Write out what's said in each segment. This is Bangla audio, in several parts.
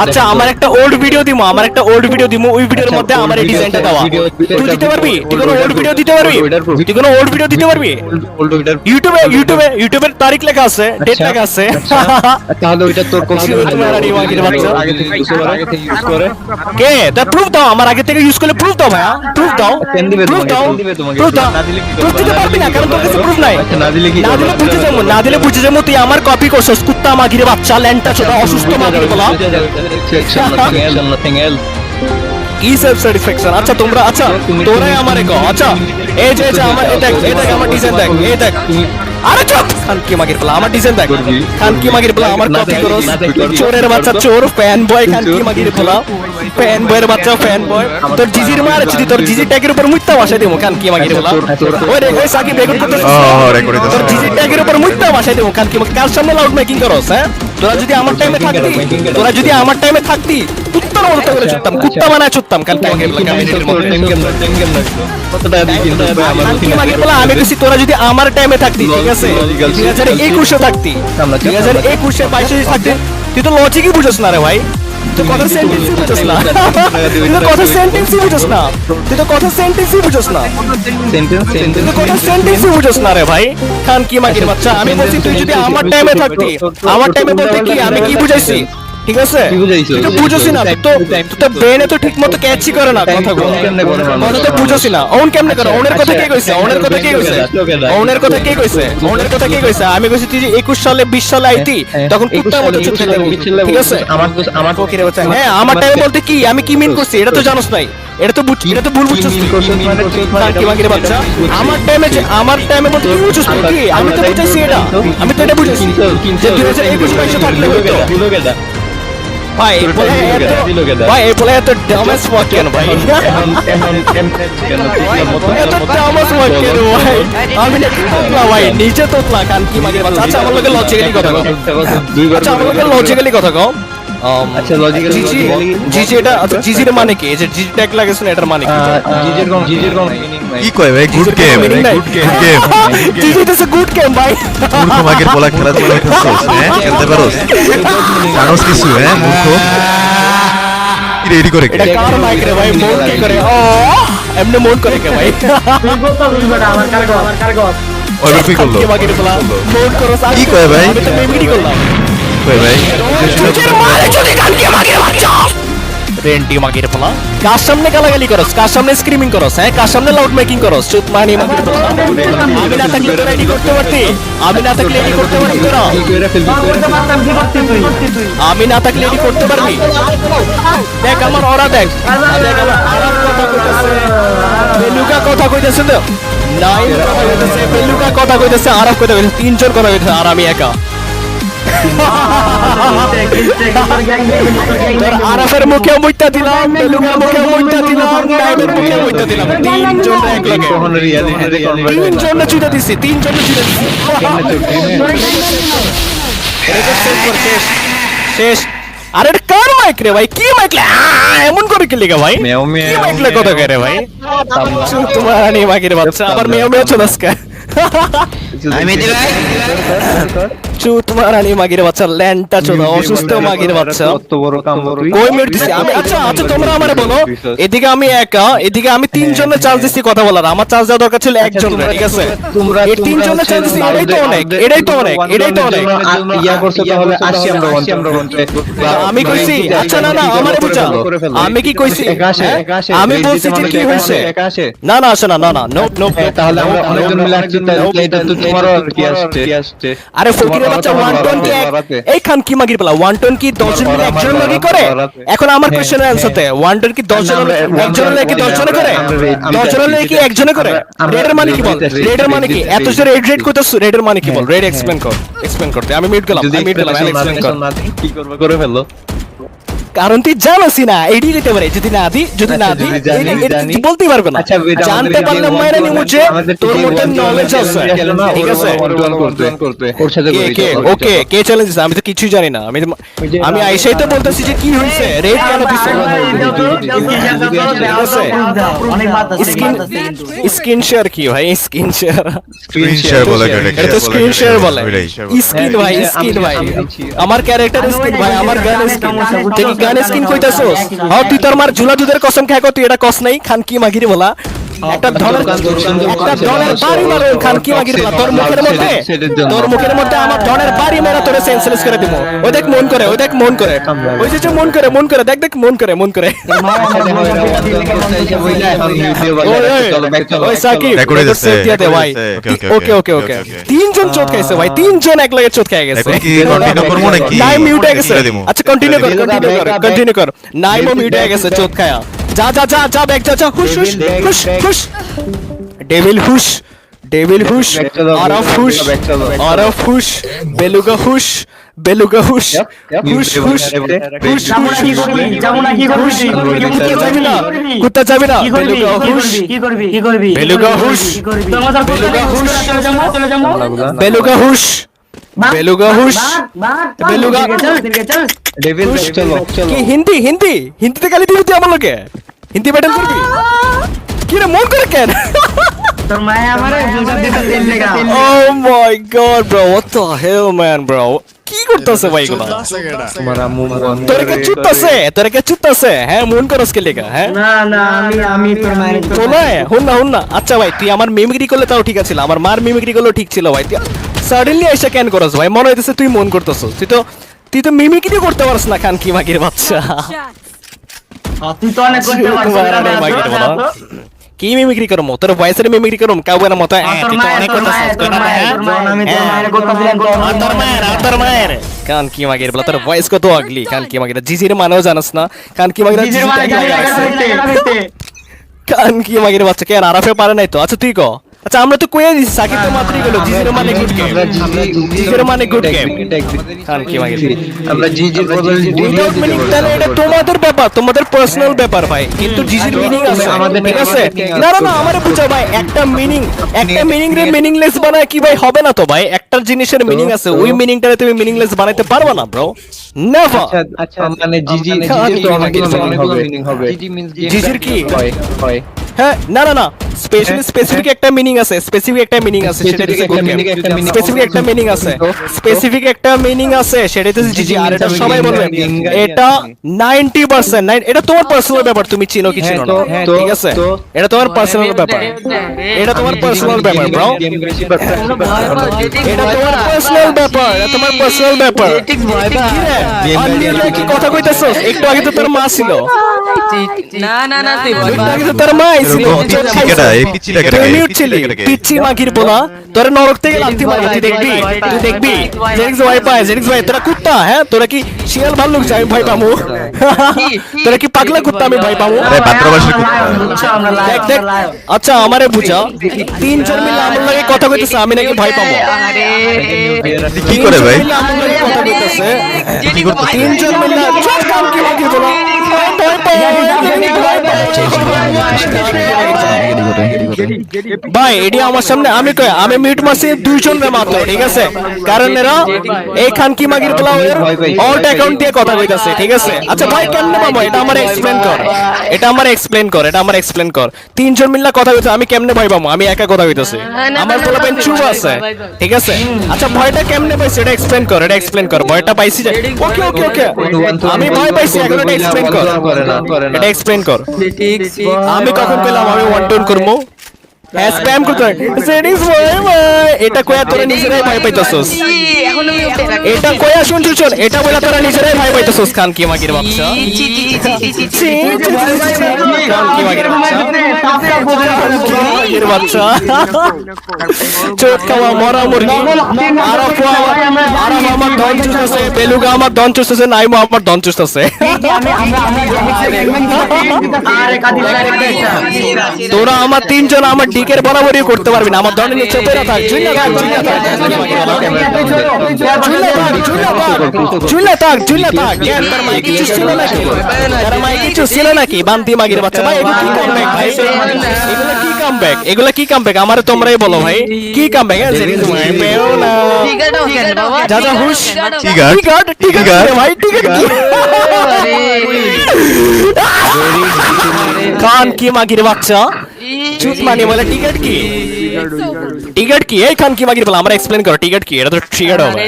আচ্ছা আমার একটা ওল্ড ভিডিও দিমু ওই ভিডিওর মধ্যে আমার এই ডিজাইনটা দেওয়া তুই দিতে পারবি? তুই কোনো ওল্ড ভিডিও দিতে পারবি? তুই কোনো ওল্ড ভিডিও দিতে পারবি? ইউটিউবের তারিখ লেখা আছে, ডেট লেখা আছে। তাহলে ওইটা তোর কোন আগে থেকে ইউজ করে কে? তা প্রুফ দাও, আমার আগে থেকে ইউজ করলে প্রুফ দাও ভাইয়া, প্রুফ দাও, প্রুফ দাও, প্রুফ দাও। প্রুফ দিতে পারবি না কারণ তোর কাছে প্রুফ নাই। না দিলে বুঝে যাবো তুই আমার কপি করছস, কুত্তা মাগিরে বাচ্চা, ল্যান্ডটা ছোট অসুস্থ মাগিরে বলা। কি সেলফ স্যাটিসফ্যাকশন? আচ্ছা তোমরা, আচ্ছা তোরাই আমারে কও। আচ্ছা এই যে আমার এই দেখ আমার ডিজাইন দেখ, এই দেখ। আরে চুপ, খানকি মাগির বলা আমার ডিজাইন দেখ, খানকি মাগির বলা আমার কপি করস, চোরের বাচ্চা চোর, ফ্যান বয়, খানকি মাগির বলা ফ্যান বয়ের বাচ্চা, ফ্যান বয়। তোর জিজির মার আছে, তোর জিজির ট্যাগের উপর মুইত্তা বসাই দেবো, খানকি মাগির বলা। ওই রে ওই সাকিব রেকর্ড করতেছিস, তোর জিজির ট্যাগের উপর মুইত্তা বসাই দেবো, খানকি মাগির। কার সামনে লাউড মেকিং করস? হ্যাঁ তোরা যদি আমার টাইমে থাকতি কুত্তার মতো করে ছুটতাম, কুত্তা বানায় ছুটতাম খানকি মাগির বলা। আমি কইছি তোরা যদি আমার টাইমে থাকতি, ঠিক আছে 2021 থাকতি, 2021 22 থাকতি, তুই তো লজিকই বুঝছ না রে ভাই, তুই কথা সেন্টেন্সই বুঝছ না, তুই তো কথা সেন্টেন্সই বুঝছ না, তুই তো কথা সেন্টেন্সই বুঝছ না, তুই তো কথা সেন্টেন্সই বুঝছ না রে ভাই, খানকি মাগির বাচ্চা। আমি বলছি তুই যদি আমার টাইমে থাকতি, আমার টাইমে বলতে কি আমি কি বুঝাইছি, ঠিক আছে? তুই তো বুঝছিস না, তো ব্রেনে তো ঠিকমতো ক্যাচই করে না কথাগুলো, কথা তো বুঝছিস না। ওন কেমনে করে? ওনের কথা কে কইছে? ওনের কথা কে কইছে? ওনের কথা কে কইছে? ওনের কথা কে কইছে? আমি কইছি তুই যে 21 সালে 20 সালে আইতি তখন কুত্তার মতো চুপ ছিল, ঠিক আছে? আমার ফকিরে বাচ্চা, হ্যাঁ আমার টাইমে বলতে কি আমি কি মিন করছি এটা তো জানোস নাই, এটা তো ভুল বুঝছিস কি মাগিরে বাচ্চা। আমার টাইমে বলতে কি বুঝছিস কি? আমি তো বুঝাইছি এটা, আমি তো এটা বুঝাইছি যে 2021 22 থাকলে হইতো ভাই। এই বলে এত ডামাস ওয়াক কেন ভাই? এত ডামাস ওয়াক কেন ভাই? আমি না তোতলা ভাই, নিচে তোতলা খানকি মাগির বাচ্চা। আচ্ছা আমার লগে লজিক্যালি কথা কও, আচ্ছা আমার লগে লজিক্যালি কথা কও। আচ্ছা লজিক্যালি জিজি এটা, আচ্ছা জিজির মানে কি? এই যে জিজি ট্যাগ লাগাইছ না, এটার মানে কি? জিজির কোন মিনিং নাই। কি কয় ভাই? Good game, good game. GG is a good game ভাই। মূর্খ মাগের বলা খেলা চলে খেলছস, হ্যাঁ খেলতে পারোস? জানোস কিছু? হ্যাঁ মূর্খ কি রেডি করে এটা কার মাইক রে ভাই? মোড কি করে? ও এমনি মোড করে কে ভাই? তুই বলতা বুঝবা আমার কারগর ওই রকমই করলো। মোড করো স্যার। কি কয় ভাই? আমি তো মেমরি করলাম। কয় ভাই? তুই মারে চলে খানকি মাগির বাচ্চা, রেন্টি মাগির বলা। কার সামনে গালাগালি করস? কার সামনে স্ক্রিমিং করস? হ্যাঁ কার সামনে লাউড মেকিং করস? চুপ মানি মাগির বলা। আমি না থাকলে তোরা এডি করতে পারতি, আমি না থাকলে এডি করতে পারতি তোরা, আমি না থাকলে এডি করতে পারবি? দেখ আমার ওরা, দেখ আমার আরাম কথা কইতাছে, বেলুকা কথা কইতাছে, তো নাই কথা কইতাছে, বেলুকা কথা কইতাছে, আরাম কথা কইতাছে, তিনজন কথা কইতাছে আর আমি একা। আরাফের মুখে মুইতা দিলাম, বেলুকার মুখে মুইতা দিলাম, নাইমের মুখে মুইতা দিলাম, তিনজন এক লাগে, তিনজনে চুইতা দিছি, তিনজনে চুইতা দিছি। শেষ। আরে এটা কার মাইক রে ভাই? কি মাইক লে এমন করে কি লিখা ভাই? কি মাইক লে কথা কয় রে ভাই? তোমার আনি মাইকের বাচ্চা আবার মেও মেও চলে আজকে। আমি দিই ভাই তোমার আনি মাগির বাচ্চা, ল্যান্ডটা চোদা অসুস্থ মাগির বাচ্চা, কত বড় কাম বড় কই মিনিট দিছি আমি? আচ্ছা তোমরা আমারে বলো, এদিকে আমি একা, এদিকে আমি তিনজনের চার্জ দিছি কথা বলার, আমার চার্জ দেওয়া দরকার ছিল একজনের, ঠিক আছে? তোমরা এই তিনজনের চার্জ দিছি, এটাই তো অনেক। ইয়া করছো তাহলে 80 আমরা বলতে আমি কইছি আচ্ছা না আমারে বুঝা, আমি কি কইছি? আমি বলছি যে কি হইছে? না আসে না নো তাহলে আমরা অনেকজন মিলে আসছি, তাহলে এটা তো তোমারও কি আসছে। আরে ফকিরের বাচ্চা 120 এই খান কি মাগির বলা 120 কি 10 জন মিলে একজন লাগি করে? এখন আমার কোশ্চেনের অ্যানসারতে 120 কি 10 জন একজন লাগি 10 জনে করে? 10 জন লাগি একজনে করে? রেডের মানে কি বল? রেডের মানে কি? এত জোরে রেড কইতাছ, রেডের মানে কি বল? রেড এক্সপ্লেইন করতে আমি মিউট গেলাম, এক্সপ্লেইন কর। কি করবে করে ফেললো। কারণ তুই জানোসই না এডি দিতে পারে, যদি না দি তুই বলতেই পারবে না। জানতে পারলে মায়েরা নিমুছে তোর মধ্যে নলেজ আছে, ঠিক আছে? ওর সাথে ওকে কে চ্যালেঞ্জ? আমি তো কিছুই জানি না। আমি আইসাই তো বলতেছি যে কি হয়েছে, রেড কেন দিছে? স্ক্রিন শেয়ার কি ভাই? স্ক্রিন শেয়ার বলে এটা তো স্ক্রিন শেয়ার বলে। স্কিন ভাই, স্কিন ভাই, আমার ক্যারেক্টার স্কিন ভাই, আমার গান স্কিন। তুই কি গান স্কিন কইতাছস? হ্যাঁ তুই তোর মার ঝুলা দুধের কসম খায় তুই এটা কস নাই খান কি মাগিরি বলা। একটা ধনের বাড়ি মারো খান কি মাগিরি বলা। তোর মুখের মধ্যে আমার ধনের বাড়ি মেরা তোরে সেন্সলেস করে দিব। ওই দেখ মন করে, ওই দেখ মন করে, ওই যে মন করে দেখ দেখ মন করে। ওই সাকিব দিয়া দে ভাই। ওকে তিনজন চোট খাইছে ভাই, তিনজন এক লগে চোট খাই গেছে। কন্টিনিউ করব নাকি? নাই মিউট হয়ে গেছে। আচ্ছা কন্টিনিউ কর। নাইমো মিউট হয়ে গেছে চোট খায়া। যা ব্যাক যা হুশ। ডেভিল হুশ আরফ হুশ বেলুগা হুশ কুত্তা যাবি না বেলুগা হুশ বেলুগা হুশ কি হিন্দিতে গালি দিবি তুই আমার লোকে? হিন্দি ব্যাটল করবি কি রে? মন করে কেন? তোর মায়া আমারে জুতা দিতে দিন লাগা। Oh my god bro, what the hell man bro, কি করতেছে ভাই এগুলা? তোরে কে চুত্তাছে হ্যাঁ? মন করস কে লেগা? হ্যাঁ না আমি তোর মায়ের হুন না। আচ্ছা ভাই তুই আমার মিমিক্রি করলে তাও ঠিক আছে, আমার মার মিমিক্রি করলেও ঠিক ছিল ভাই। সাডেনলি এসে কেন করস ভাই? মনে হইতেছে তুই মন করতেছস। তুই তো মিমিক্রি করতে পারছ না খান কি মাগির বাচ্চা। তুই তো অনেক করতে পারছিস। কি মিমিক্রি করম? তোর ভয়েসের মিমিক্রি করম কাউ না মত। তুই তো অনেক করতেছস। তোর মায়ের কান কি মাগির বলা। তোর ভয়েস কত আগলি কান কি মাগির। জিজির মানেও জানাস না কান কি মাগির। কান কি মাগির বাচ্চা কেন আরাফে পারে নাই তো? আচ্ছা তুই ক। আচ্ছা আমরা তো কইয়া দিছি সাকিব তো মাত্রই গেল জিজির মানে গুড গেম। জিজির মানে গুড গেম কান কি মাগির। আমরা জিজির বদল উইদাউট মিনিং তাহলে এটা তোমাদের ব্যাপার, তোমাদের পার্সোনাল ব্যাপার ভাই। কিন্তু জিজির মিনিং আছে, ঠিক আছে? না আমারে বুঝা ভাই। একটা মিনিং রে মিনিংলেস বানায় কি ভাই? হবে না তো ভাই। একটা জিনিসের মিনিং আছে, ওই মিনিংটারে তুমি মিনিংলেস বানাইতে পারবে না ব্রো। নেভার। আচ্ছা মানে জিজি তো অনেক মিনিং হবে। জিজির কি হয়? হ্যাঁ না স্পেসিফিক একটা মিনিং আছে, সেটা হচ্ছে জিজি। আর এটা সবাই বলবে এটা 90%। এটা তোমার পার্সোনাল ব্যাপার, তুমি চিনো কি চিনো না, ঠিক আছে? এটা তোমার পার্সোনাল ব্যাপার, এটা তোমার পার্সোনাল ব্যাপার ব্রো। এটা তোমার পার্সোনাল ব্যাপার। কি কথা কইতাছস? একটু আগে তো তোর মা ছিল। না তুই তোর মা ছিল। পিচ্ছি পিচ্ছি মাগির বলা তোরা নরক থেকে লাথি মারবে। তুই দেখবি জেনিক্স ভাই তোরা কুত্তা। হ্যাঁ তোরা কি শিয়াল ভাল্লুক যাই ভয় পামু? তোরা কি পাগলা কুত্তা আমি ভয় পামু? দেখ আচ্ছা আমারে বুঝা। তিনজন মিলে আমার লাগে কথা কইতেছে আমি নাকি ভয় পাবো? কি করে ভাই? কথা কইতেছে তিনজন মিলে চুপ কাম কি মাগির বলা। ভাই এডি আমার সামনে আমি মিউট মারছি দুইজন রে মাত্র, ঠিক আছে? কারণ এরা এই খান কি মাগির বলা অল্ট অ্যাকাউন্ট দিয়ে কথা কইতাছে, ঠিক আছে? আচ্ছা ভাই কেমনে পাবো? এটা আমার এক্সপ্লেন কর। তিনজন মিললা কথা কইতাছে, আমি কেমনে ভয় পাবো? আমি একা কথা কইতাছি, আমার পোলাপেন চুপ আছে, ঠিক আছে? আচ্ছা ভয়টা কেমনে পাইছি এটা এক্সপ্লেন কর। ভয়টা পাইছি যে ওকে আমি ভয় পাইছি, এখন এটা এক্সপ্লেন কর। আমি কখন কইলাম আমি ওয়ান টাউন করবো? স্প্যাম করতে এটা কয়া তোরা নিজেরাই ভয় পাইতাছস। এটা কয়া শুন এটা বলে তোরা নিজেরাই ভয় পাইতাছস খান কি মাগির বাচ্চা। চোট খাওয়া মরা মুরগি। আরফ আমার ধন চুষতেছে, বেলুগা আমার ধন চুষতেছে, নাইমো আমার ধন চুষতেছে। তোরা আমার তিনজন আমার টিকের বরাবরই করতে পারবি না আমার ধরনের নিচে পেরা থাক ঝুলা থাক ঝুলা থাক ঝুলা থাক ঝুলা থাক কেন তার মাই কিছু ছিল নাকি তার মাই কিছু ছিল নাকি বান্তি মাগির বাচ্চা ভাই এগুলো কি কামব্যাক ভাই এগুলো কি কামব্যাক এগুলো কি কামব্যাক আমারে তোমরাই বলো ভাই কি কামব্যাক আছে পেও না যা যা হুশ টিগার টিকার ভাই টিকার কি কান কি মাগির বাচ্চা চুত মানে বলে টিকেট কি টিকেট কি এই খান কি মাগির বলে আমরা এক্সপ্লেইন করো টিকেট কি এটা তো ট্রিগার হবে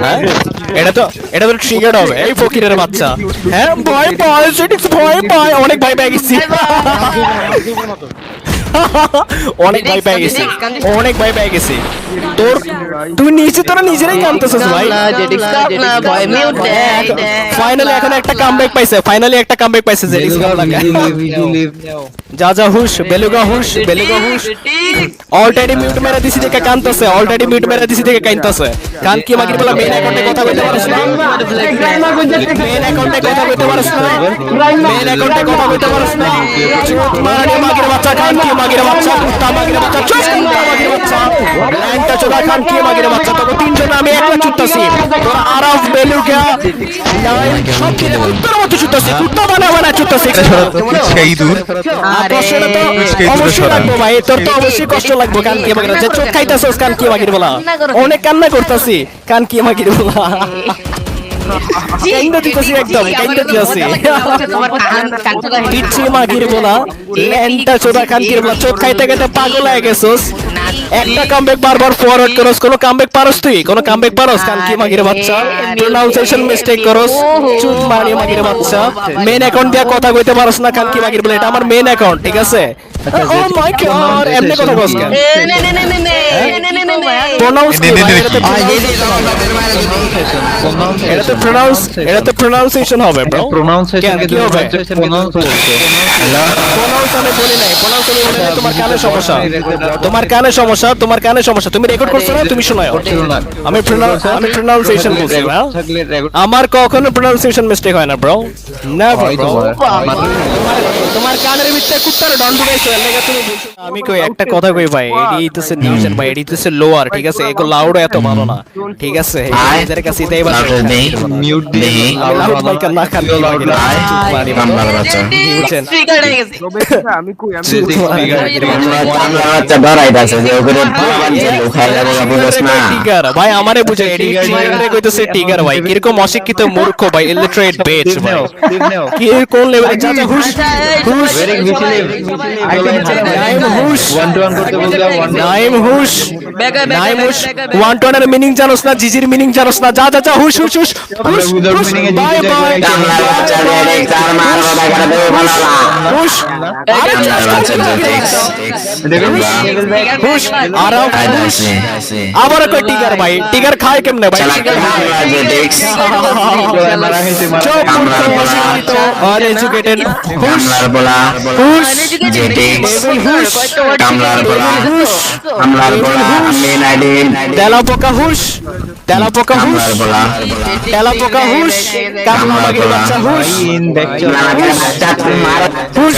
হ্যাঁ এটা তো ট্রিগার হবে এই ফকিরের বাচ্চা হ্যাঁ ভয় পায় সেটিক্স ভয় পায় অনেক ভয় পেয়ে গেছি অনেক ভয় পেয়ে গেছি অনেক ভয় পেয়ে গেছি তোর তুই তোরা নিজেরাই কামতেছিস ভাই ফাইনালি এখন একটা কামব্যাক পাইছে জেডিক্স যা যা হুশ বেলুগা হুশ অলরেডি মিউট মেরা দিছি দেখে কানতেছে কান কি মাগির বলা মেন অ্যাকাউন্টে কথা বলতে পারছ না মারানি মাগির বাচ্চা কান কি মাগির বাচ্চা কুত্তা মাগির বাচ্চা মাগির বাচ্চা ল্যাংটা চোদা কান কি মাগির বাচ্চা তোকে তিনজন আমি একলা চুটতাছি তোরা আরাফ বেলুগা সব কিছু কুত্তার মতো চুটতাছি কুত্তা বানা চুটতাছি সেই দূর কষ্টটা তো অবশ্যই লাগবে ভাই তোর তো অবশ্যই কষ্ট লাগবে কান কি মাগির যে চোখ খাইতাছস কান কি মাগির বলা অনেক কান্না করতাছি কান কি মাগির বলা কাইন্দা দিতেছি একদম কাইন্দা দিতেছি কিচ্ছি মাগির বলা ল্যাংটা চোদা কান কি বলা চোখ খাইতে খাইতে পাগল হয়ে গেছস একটা কামব্যাক বারবার ফরওয়ার্ড করস কোনো কামব্যাক পারস তুই কোনো কামব্যাক পারস কান কি মাগির বাচ্চা প্রোনাউন্সিয়েশন মিস্টেক করস চুত মারি মাগির বাচ্চা মেন অ্যাকাউন্ট দিয়া কথা কইতে পারস না কান কি মাগির বলে এটা আমার মেন অ্যাকাউন্ট ঠিক আছে ও মাই গড এমনি কথা কস কেন প্রোনাউন্স এটা তো প্রোনাউন্সিয়েশন হবে ব্রো প্রোনাউন্সিয়েশন কে প্রোনাউন্স বলছে প্রোনাউন্স আমি বলি নাই প্রোনাউন্স আমি বলি নাই তোমার কানে সমস্যা তুমি রেকর্ড করছো না তুমি শোনাও আমি প্রোনাউন্সিয়েশন বলছি আমার কখনো প্রোনাউন্সিয়েশন মিস্টেক হয় না ব্রো না তোমার কানের ভিতরে কুত্তার ডন ঢুকাইছো এর লাগা তুমি বলছো আমি কই একটা কথা কই ভাই এডি হইতেছে নিউজেন ভাই এডি হইতেছে লোয়ার ঠিক আছে এগুলো লাউড এত ভালো না ঠিক আছে এদের কাছে এটাই বাস মিউট দিয়ে লাউড মাইক না খালি বাংলার বাচ্চা নিউজেন আমি কই আমি বাচ্চা ডরাইতাছে যে ওগুলো লোখাই যাবে বুঝছ না টিগার ভাই আমারে বুঝে এডি টিগারে কইতেছে টিগার ভাই কিরকম অশিক্ষিত মূর্খ ভাই ইলিটারেট বেচ ভাই কি কোন লেভেলে চাচা হুশ ভেরি মিছিলে নাইম হুশ 1-1 করতে বলতে 1 নাইম হুশ ওয়ান টু এর মিনিং জানোস না জিজির মিনিং জানোস না যা যা যা হুশ বাই বাই কামলা বাচ্চা রে চার মারবো দেখা দেব বানালা হুশ কামলা বাচ্চা টেক্স হুশ আরাম আবার কই টিগার ভাই টিগার খায় কেমনে ভাই টিগার টেক্স মারা হইছে আনএডুকেটেড কামলার বলা হুশ যে টেক্স হুশ কামলার বলা কামলার বলা মেন আইডি তেলাপোকা হুশ তেলাপোকা হুশ কামলার বলা তেলাপোকা হুশ কামলা মাগির বাচ্চা হুশ ইন ব্যাক বাচ্চা মার হুশ